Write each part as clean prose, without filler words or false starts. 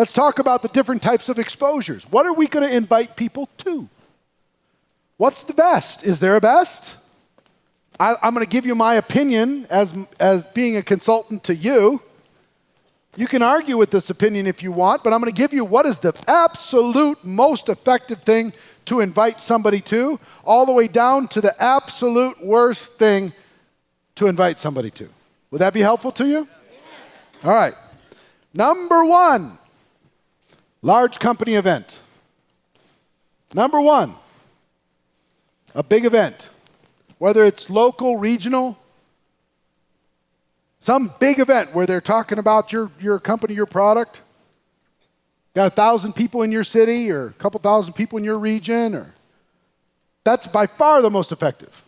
Let's talk about the different types of exposures. What are we going to invite people to? What's the best? Is there a best? I'm going to give you my opinion as being a consultant to you. You can argue with this opinion if you want, but I'm going to give you what is the absolute most effective thing to invite somebody to, all the way down to the absolute worst thing to invite somebody to. Would that be helpful to you? Yes. All right. Number one, large company event. Number one, a big event. Whether it's local, regional, some big event where they're talking about your company, your product. Got 1,000 people in your city or a couple thousand people in your region. That's by far the most effective.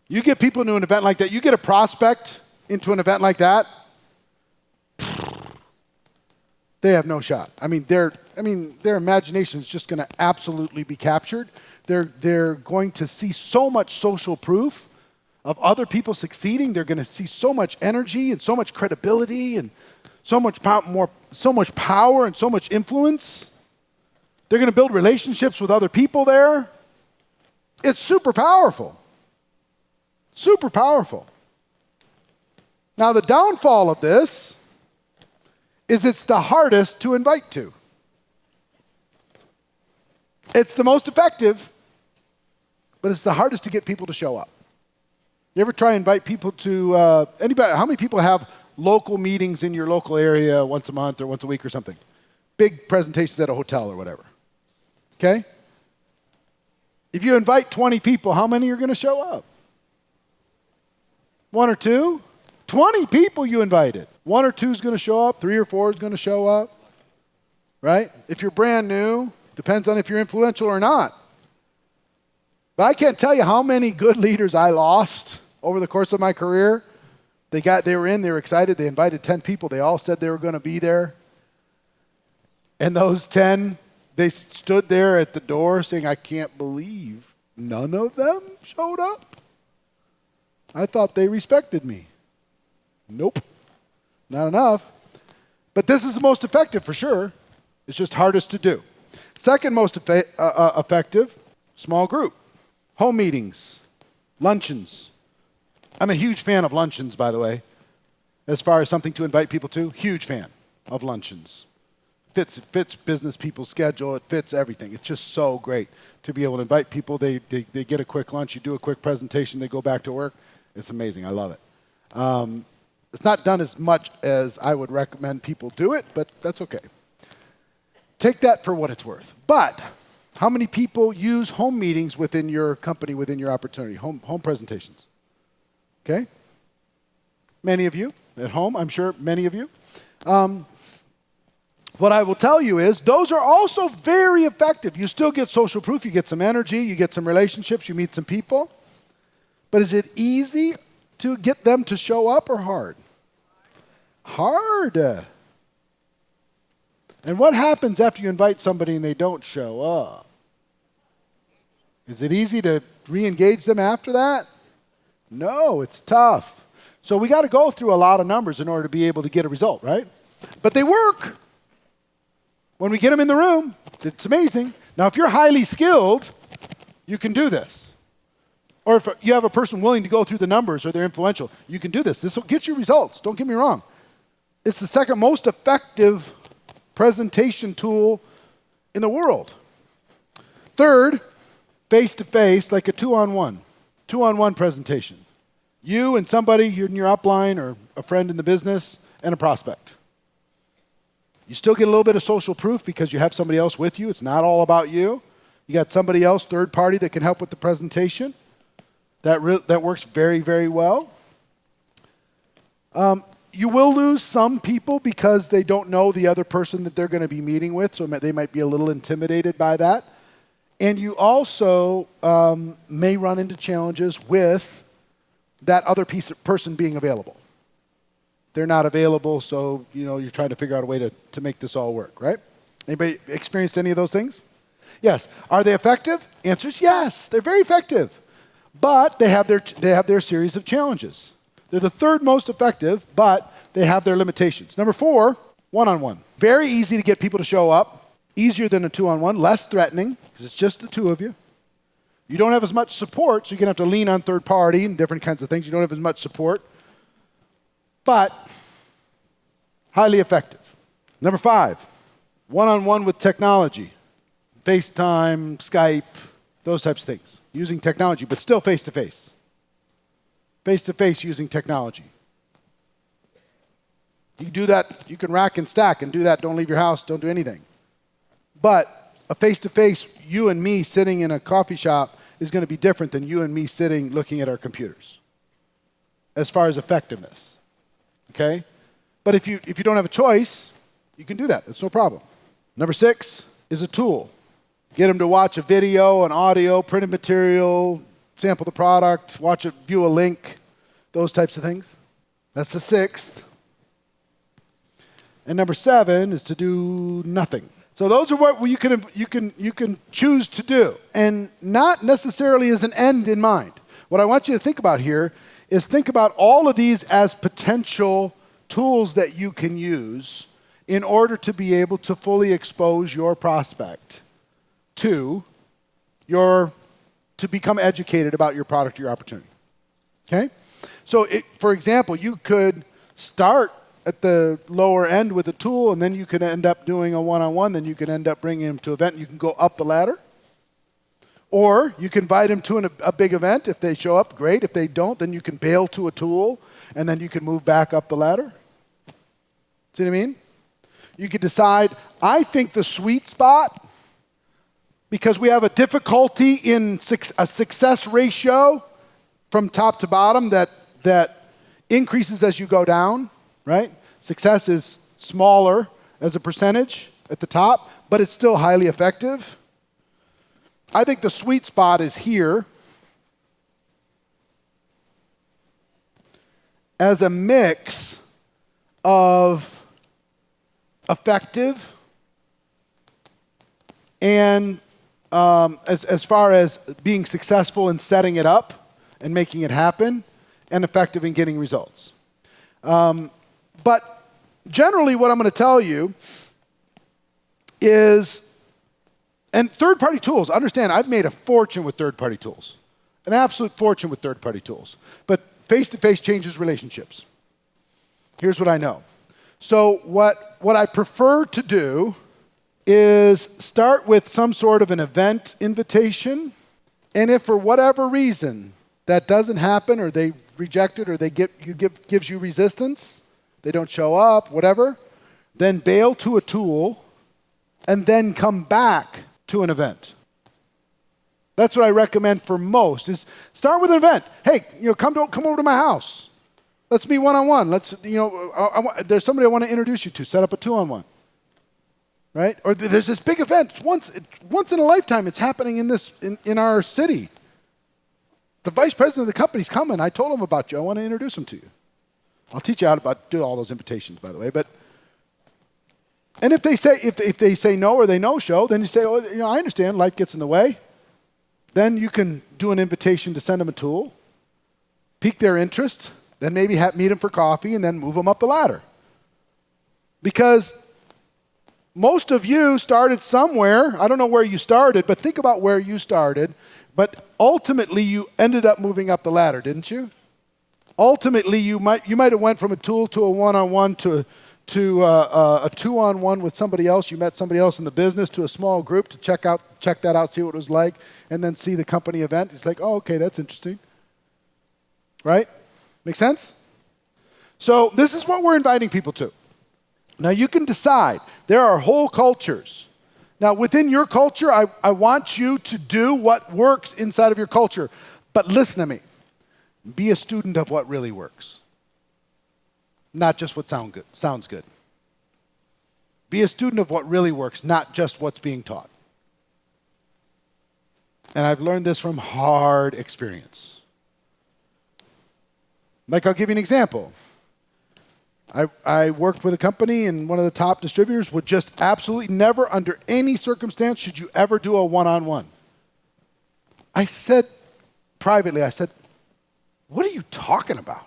You get people into an event like that, you get a prospect into an event like that, they have no shot. Their imagination is just going to absolutely be captured. They're going to see so much social proof of other people succeeding. They're going to see so much energy and so much credibility and so much power and so much influence. They're going to build relationships with other people there. It's super powerful. Super powerful. Now, the downfall of this is it's the hardest to invite to. It's the most effective, but it's the hardest to get people to show up. You ever try and invite people to, anybody? How many people have local meetings in your local area once a month or once a week or something? Big presentations at a hotel or whatever. Okay? If you invite 20 people, how many are going to show up? 1 or 2? 20 people you invited. 1 or 2 is going to show up. 3 or 4 is going to show up. Right? If you're brand new, depends on if you're influential or not. But I can't tell you how many good leaders I lost over the course of my career. They were excited, they invited 10 people, they all said they were going to be there. And those 10, they stood there at the door saying, I can't believe none of them showed up. I thought they respected me. Nope, not enough. But this is the most effective for sure. It's just hardest to do. Second most effective, small group. Home meetings, luncheons. I'm a huge fan of luncheons, by the way, as far as something to invite people to. Huge fan of luncheons. It fits business people's schedule. It fits everything. It's just so great to be able to invite people. They get a quick lunch. You do a quick presentation. They go back to work. It's amazing. I love it. It's not done as much as I would recommend people do it, but that's okay. Take that for what it's worth. But how many people use home meetings within your company, within your opportunity? Home presentations. Okay? Many of you at home, I'm sure many of you. What I will tell you is those are also very effective. You still get social proof. You get some energy. You get some relationships. You meet some people. But is it easy to get them to show up or hard? Hard. And what happens after you invite somebody and they don't show up? Is it easy to re-engage them after that? No, it's tough. So we got to go through a lot of numbers in order to be able to get a result, right? But they work. When we get them in the room, it's amazing. Now, if you're highly skilled, you can do this. Or if you have a person willing to go through the numbers or they're influential, you can do this. This will get you results. Don't get me wrong. It's the second most effective presentation tool in the world. Third, face-to-face, like a two-on-one presentation. You and somebody in your upline or a friend in the business and a prospect. You still get a little bit of social proof because you have somebody else with you. It's not all about you. You got somebody else, third party, that can help with the presentation. That works very, very well. You will lose some people because they don't know the other person that they're going to be meeting with, so they might be a little intimidated by that. And you also may run into challenges with that other person being available. They're not available, so you're trying to figure out a way to make this all work, right? Anybody experienced any of those things? Yes. Are they effective? Answer is yes. They're very effective. But they have their series of challenges. They're the third most effective, but they have their limitations. Number 4, One-on-one. Very easy to get people to show up. Easier than a two-on-one. Less threatening because it's just the two of you. You don't have as much support, so you're going to have to lean on third party and different kinds of things. You don't have as much support. But highly effective. Number 5, one-on-one with technology. FaceTime, Skype, those types of things. Using technology, but still face-to-face. Face-to-face using technology. You can do that. You can rack and stack and do that. Don't leave your house. Don't do anything. But a face-to-face, you and me sitting in a coffee shop is going to be different than you and me sitting looking at our computers as far as effectiveness. Okay? But if you don't have a choice, you can do that. It's no problem. Number 6 is a tool. Get them to watch a video, an audio, printed material, sample the product, watch it, view a link, those types of things. That's the 6th. And number 7 is to do nothing. So those are what you can choose to do, and not necessarily as an end in mind. What I want you to think about here is think about all of these as potential tools that you can use in order to be able to fully expose your prospect to become educated about your product or your opportunity. Okay? So for example, you could start at the lower end with a tool, and then you could end up doing a one-on-one, then you could end up bringing them to an event, and you can go up the ladder. Or you can invite them to a big event. If they show up, great. If they don't, then you can bail to a tool, and then you can move back up the ladder. See what I mean? You could decide, I think the sweet spot, because we have a difficulty in a success ratio from top to bottom that increases as you go down, right? Success is smaller as a percentage at the top, but it's still highly effective. I think the sweet spot is here as a mix of effective and as far as being successful in setting it up and making it happen, and effective in getting results. But generally what I'm going to tell you is, and third-party tools, understand I've made a fortune with third-party tools, an absolute fortune with third-party tools. But face-to-face changes relationships. Here's what I know. So what I prefer to do is start with some sort of an event invitation, and if for whatever reason that doesn't happen, or they reject it, or gives you resistance, they don't show up, whatever, then bail to a tool, and then come back to an event. That's what I recommend for most, is start with an event. Hey, come over to my house. Let's meet one-on-one. There's somebody I want to introduce you to. Set up a two-on-one. Right? Or there's this big event. It's once in a lifetime. It's happening in our city. The vice president of the company's coming. I told him about you. I want to introduce him to you. I'll teach you how to do all those invitations, by the way. And if they say no or they no-show, then you say, I understand. Life gets in the way. Then you can do an invitation to send them a tool, pique their interest, then maybe meet them for coffee, and then move them up the ladder. Because most of you started somewhere. I don't know where you started, but think about where you started. But ultimately, you ended up moving up the ladder, didn't you? Ultimately, you might have went from a tool to a one-on-one to a two-on-one with somebody else. You met somebody else in the business, to a small group to check that out, see what it was like, and then see the company event. It's like, oh, okay, that's interesting. Right? Make sense? So this is what we're inviting people to. Now, you can decide. There are whole cultures. Now, within your culture, I want you to do what works inside of your culture. But listen to me. Be a student of what really works. Not just what sounds good. Be a student of what really works, not just what's being taught. And I've learned this from hard experience. Like, I'll give you an example. I worked with a company, and one of the top distributors would just absolutely never, under any circumstance, should you ever do a one-on-one. I said privately, what are you talking about?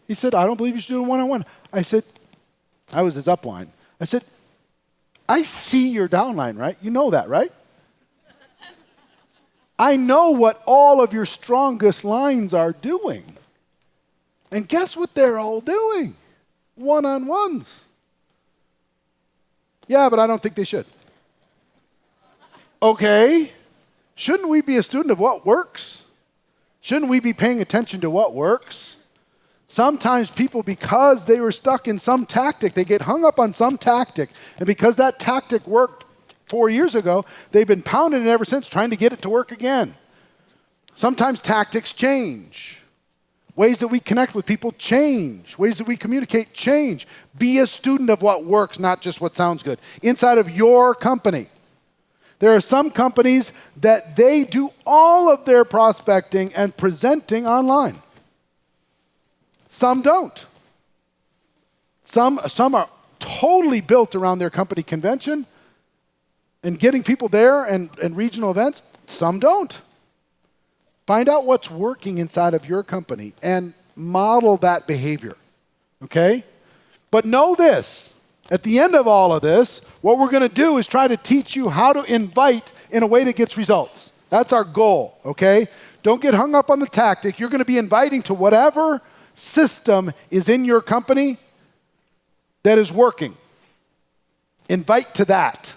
He said, I don't believe you should do a one-on-one. I said, I was his upline. I said, I see your downline, right? You know that, right? I know what all of your strongest lines are doing. And guess what they're all doing? One-on-ones. Yeah, but I don't think they should. Okay. Shouldn't we be a student of what works? Shouldn't we be paying attention to what works? Sometimes people, because they were stuck in some tactic, they get hung up on some tactic. And because that tactic worked 4 years ago, they've been pounding it ever since, trying to get it to work again. Sometimes tactics change. Ways that we connect with people change. Ways that we communicate change. Be a student of what works, not just what sounds good. Inside of your company. There are some companies that they do all of their prospecting and presenting online. Some don't. Some are totally built around their company convention and getting people there and regional events. Some don't. Find out what's working inside of your company and model that behavior, okay? But know this, at the end of all of this, what we're going to do is try to teach you how to invite in a way that gets results. That's our goal, okay? Don't get hung up on the tactic. You're going to be inviting to whatever system is in your company that is working. Invite to that.